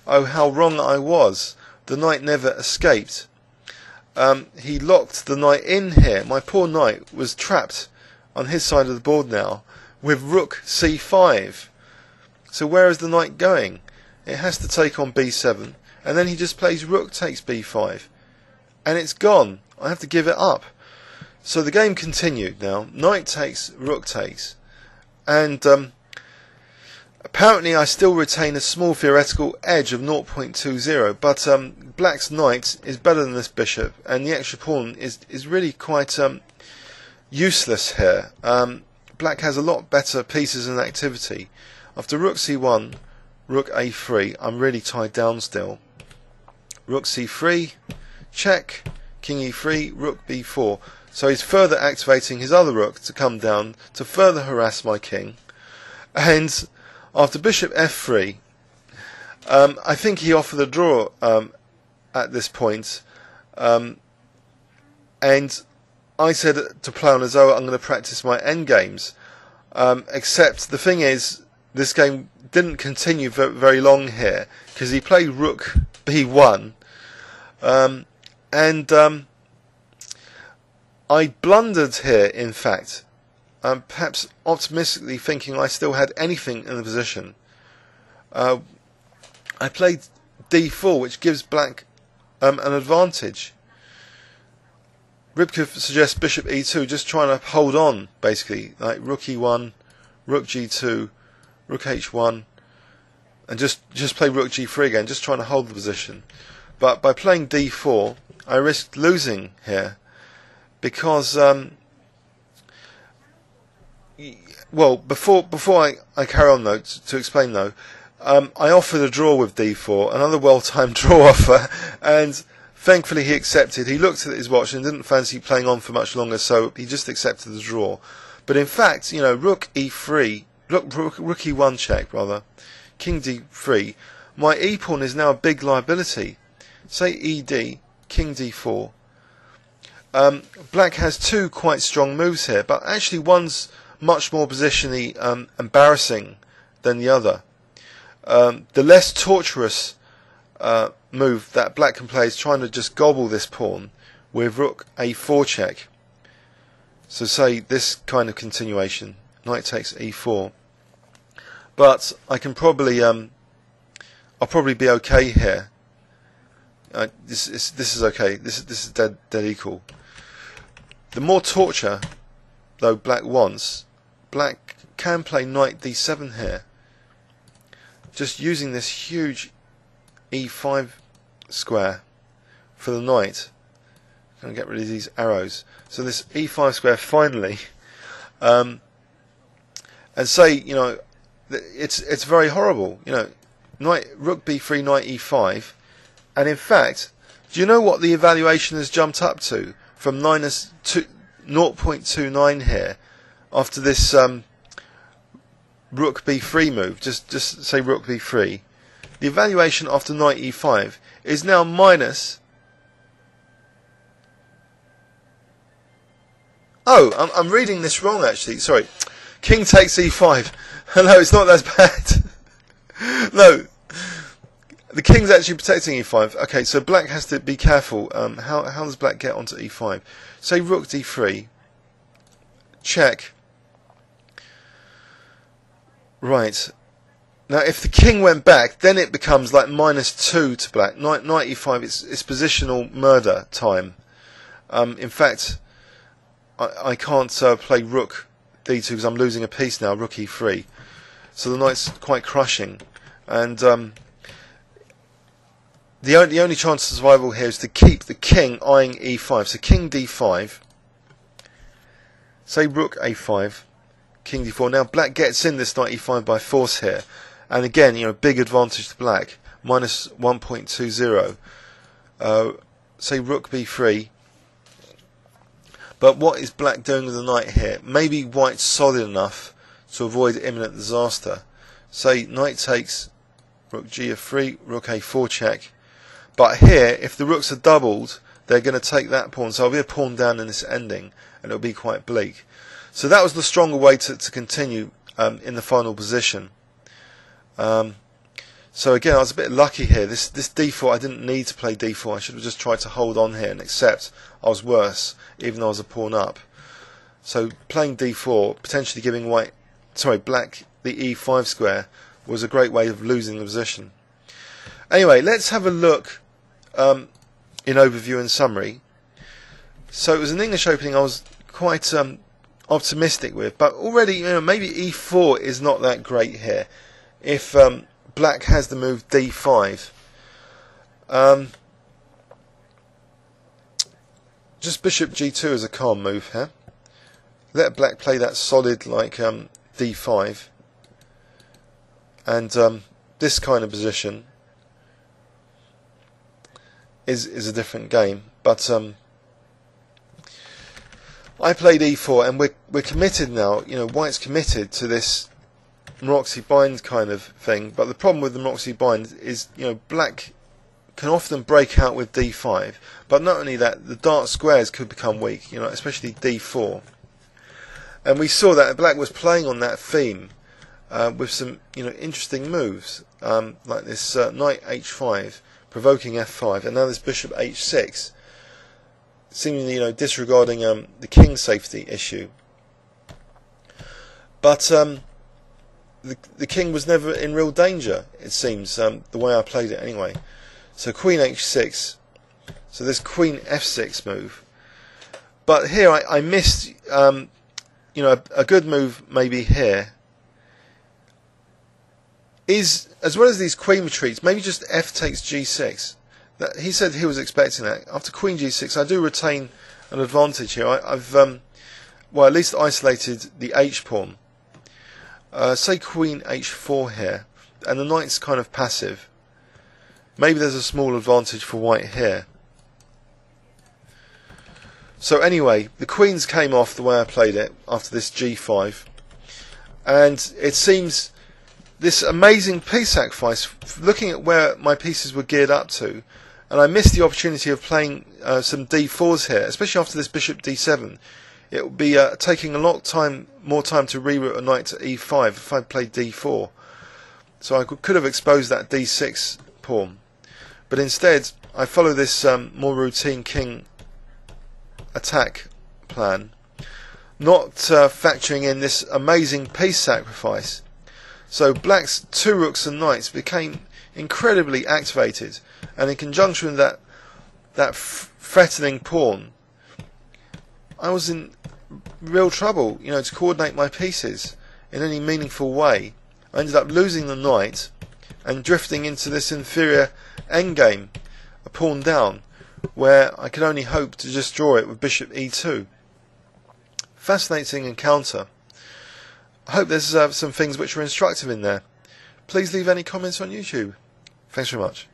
Oh, how wrong I was. The knight never escaped. He locked the knight in here. My poor knight was trapped on his side of the board now with rook c5. So where is the knight going? It has to take on b7, and then he just plays rook takes b5, and it's gone. I have to give it up. So the game continued now. Knight takes, rook takes, and apparently I still retain a small theoretical edge of 0.20, but black's knight is better than this bishop, and the extra pawn is really quite useless here. Black has a lot better pieces and activity. After rook c1, rook a3, I'm really tied down still. Rook c3, check, king e3, rook b4. So he's further activating his other rook to come down to further harass my king. And after bishop f3, I think he offered a draw at this point. And I said to play on as though I'm going to practice my endgames. Except the thing is, this game didn't continue very long here, because he played rook b1. I blundered here, in fact, perhaps optimistically thinking I still had anything in the position. I played d4, which gives black an advantage. Rybka suggests bishop e2, just trying to hold on, basically, like rook e1, rook g2, rook h1, and just play rook g3 again, just trying to hold the position. But by playing d4, I risked losing here, because well, before I carry on though, to explain though, I offered a draw with d4, another well-timed draw offer, and thankfully he accepted. He looked at his watch and didn't fancy playing on for much longer, so he just accepted the draw. But in fact, you know, rook e3, rook e1 check rather, king d3, my e pawn is now a big liability. Say ed, king d4. Black has two quite strong moves here, but actually one's much more positionally embarrassing than the other. The less torturous move that black can play is trying to just gobble this pawn with rook a4 check. So say this kind of continuation, knight takes e4. But I can probably, I'll probably be okay here. This is okay. This is dead equal. The more torture, though, black wants, black can play knight d7 here, just using this huge e5 square for the knight. I'm going to get rid of these arrows. So this e5 square finally, and say, you know, it's very horrible. You know, knight rook b3, knight e5, and in fact, do you know what the evaluation has jumped up to from minus 0.29 here after this rook b3 move? Just say rook b3. The evaluation after knight e5 is now minus. Oh, I'm reading this wrong actually. Sorry. King takes e5. No, it's not as bad. No. The king's actually protecting e5. Okay, so black has to be careful. How does black get onto e5? Say rook d3. Check. Right. Now, if the king went back, then it becomes like -2 to black. Knight e5, it's positional murder time. In fact, I can't play rook d2 because I'm losing a piece now, rook e3. So the knight's quite crushing. And the only chance of survival here is to keep the king eyeing e5. So king d5. Say rook a5. King d4. Now black gets in this knight e5 by force here. And again, you know, big advantage to black. Minus 1.20. Say rook b3. But what is black doing with the knight here? Maybe white's solid enough to avoid imminent disaster. Say knight takes, rook g3, rook a4 check. But here, if the rooks are doubled, they're going to take that pawn. So I'll be a pawn down in this ending, and it'll be quite bleak. So that was the stronger way to continue in the final position. So again, I was a bit lucky here. This d4, I didn't need to play d4. I should have just tried to hold on here and accept I was worse, even though I was a pawn up. So playing d4, potentially giving black the e5 square, was a great way of losing the position. Anyway, let's have a look in overview and summary. So it was an English opening I was quite optimistic with, but already, maybe e4 is not that great here. If black has the move d5, just bishop g2 is a calm move here. Let black play that solid like d5, and this kind of position is a different game. But I played e4, and we're committed now. White's committed to this Maroczy bind kind of thing. But the problem with the Maroczy bind is, black can often break out with d5. But not only that, the dark squares could become weak. Especially d4. And we saw that black was playing on that theme with some, interesting moves, like this knight h5, provoking f5, and now this bishop h6. Seemingly, disregarding the king safety issue. But the king was never in real danger, it seems, the way I played it anyway. So queen h6, so this queen f6 move. But here I missed, a good move maybe here is, as well as these queen retreats, maybe just f takes g6. He said he was expecting that. After queen g6, I do retain an advantage here. I've at least isolated the h pawn. Say queen h4 here, and the knight's kind of passive. Maybe there's a small advantage for white here. So anyway, the queens came off the way I played it after this g5, and it seems this amazing piece sacrifice, looking at where my pieces were geared up to. And I missed the opportunity of playing some d4s here, especially after this bishop d7. It would be taking a lot more time to reroute a knight to e5 if I played d4. So I could have exposed that d6 pawn. But instead, I follow this more routine king attack plan, not factoring in this amazing piece sacrifice. So black's two rooks and knights became incredibly activated, and in conjunction with that threatening pawn, I was in real trouble, to coordinate my pieces in any meaningful way. I ended up losing the knight and drifting into this inferior endgame, a pawn down, where I could only hope to just draw it with bishop e2. Fascinating encounter. I hope there's some things which are instructive in there. Please leave any comments on YouTube. Thanks very much.